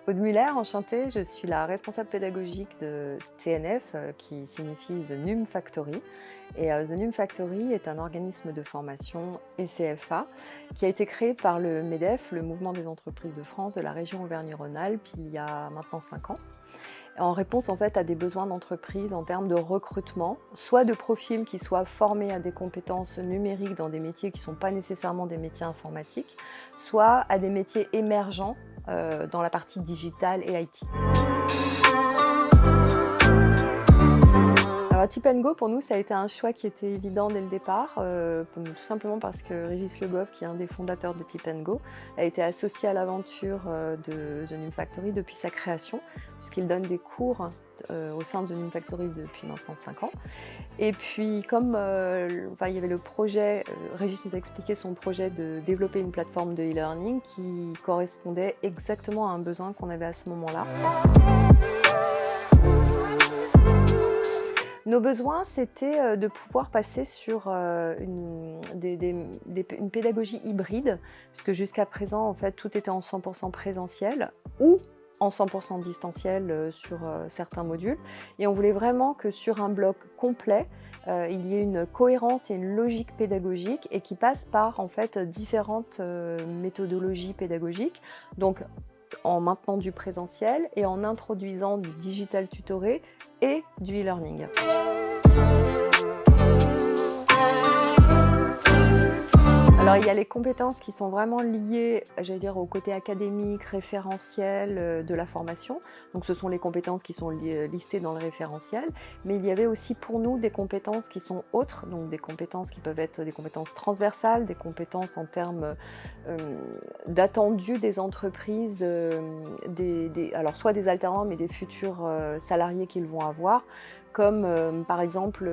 Aude Muller, enchantée, je suis la responsable pédagogique de TNF, qui signifie The Num Factory. Et The Num Factory est un organisme de formation et CFA qui a été créé par le MEDEF, le Mouvement des entreprises de France de la région Auvergne-Rhône-Alpes, il y a maintenant 5 ans. En réponse en fait à des besoins d'entreprise en termes de recrutement, soit de profils qui soient formés à des compétences numériques dans des métiers qui ne sont pas nécessairement des métiers informatiques, soit à des métiers émergents dans la partie digitale et IT. Alors, Tip & Go, pour nous, ça a été un choix qui était évident dès le départ, tout simplement parce que Régis Le Goff, qui est un des fondateurs de Tip & Go, a été associé à l'aventure de The Num Factory depuis sa création, puisqu'il donne des cours au sein de The Num Factory depuis maintenant 5 ans. Et puis, comme il y avait le projet, Régis nous a expliqué son projet de développer une plateforme de e-learning qui correspondait exactement à un besoin qu'on avait à ce moment-là. Nos besoins, c'était de pouvoir passer sur une pédagogie hybride, puisque jusqu'à présent, en fait, tout était en 100% présentiel ou en 100% distanciel sur certains modules. Et on voulait vraiment que sur un bloc complet, il y ait une cohérence et une logique pédagogique et qui passe par en fait différentes méthodologies pédagogiques. Donc, en maintenant du présentiel et en introduisant du digital tutoré et du e-learning. Alors il y a les compétences qui sont vraiment liées, j'allais dire, au côté académique, référentiel de la formation. Donc ce sont les compétences qui sont listées dans le référentiel. Mais il y avait aussi pour nous des compétences qui sont autres, donc des compétences qui peuvent être des compétences transversales, des compétences en termes d'attendus des entreprises, alors soit des alternants mais des futurs salariés qu'ils vont avoir, comme par exemple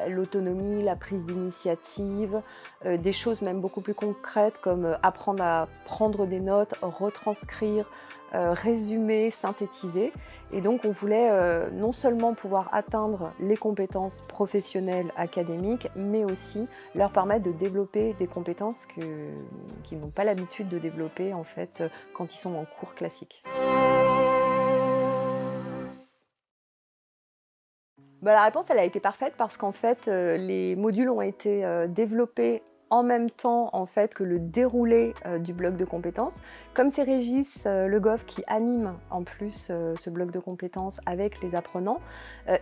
l'autonomie, la prise d'initiative, des choses même beaucoup plus concrètes comme apprendre à prendre des notes, retranscrire, résumer, synthétiser. Et donc on voulait non seulement pouvoir atteindre les compétences professionnelles académiques, mais aussi leur permettre de développer des compétences qu'ils n'ont pas l'habitude de développer en fait quand ils sont en cours classique. La réponse elle a été parfaite parce qu'en fait les modules ont été développés en même temps en fait que le déroulé du bloc de compétences. Comme c'est Régis Le Goff qui anime en plus ce bloc de compétences avec les apprenants,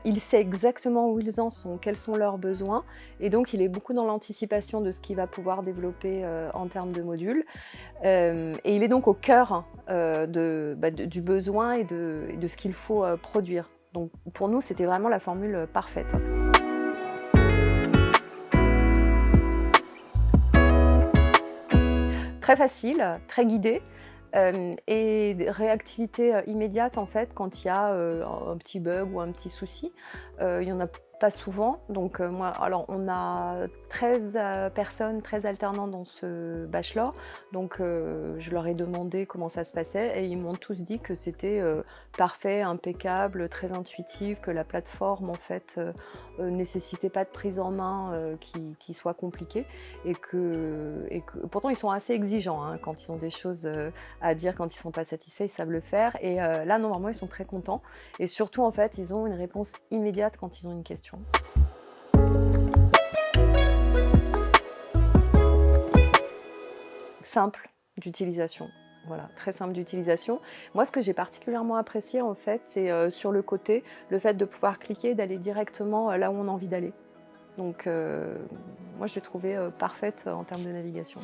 il sait exactement où ils en sont, quels sont leurs besoins, et donc il est beaucoup dans l'anticipation de ce qu'il va pouvoir développer en termes de modules. Et il est donc au cœur du besoin et de ce qu'il faut produire. Donc pour nous, c'était vraiment la formule parfaite. Très facile, très guidé et réactivité immédiate en fait quand il y a un petit bug ou un petit souci. Il y en a pas souvent, donc on a 13 personnes, 13 alternants dans ce bachelor, donc je leur ai demandé comment ça se passait et ils m'ont tous dit que c'était parfait, impeccable, très intuitif, que la plateforme en fait nécessitait pas de prise en main qui soit compliquée et que pourtant ils sont assez exigeants hein, quand ils ont des choses à dire, quand ils sont pas satisfaits, ils savent le faire et là normalement ils sont très contents et surtout en fait ils ont une réponse immédiate quand ils ont une question. Simple d'utilisation, voilà, très simple d'utilisation. Moi, ce que j'ai particulièrement apprécié, en fait, c'est sur le côté, le fait de pouvoir cliquer, d'aller directement là où on a envie d'aller. Donc, moi, je l'ai trouvée parfaite en termes de navigation.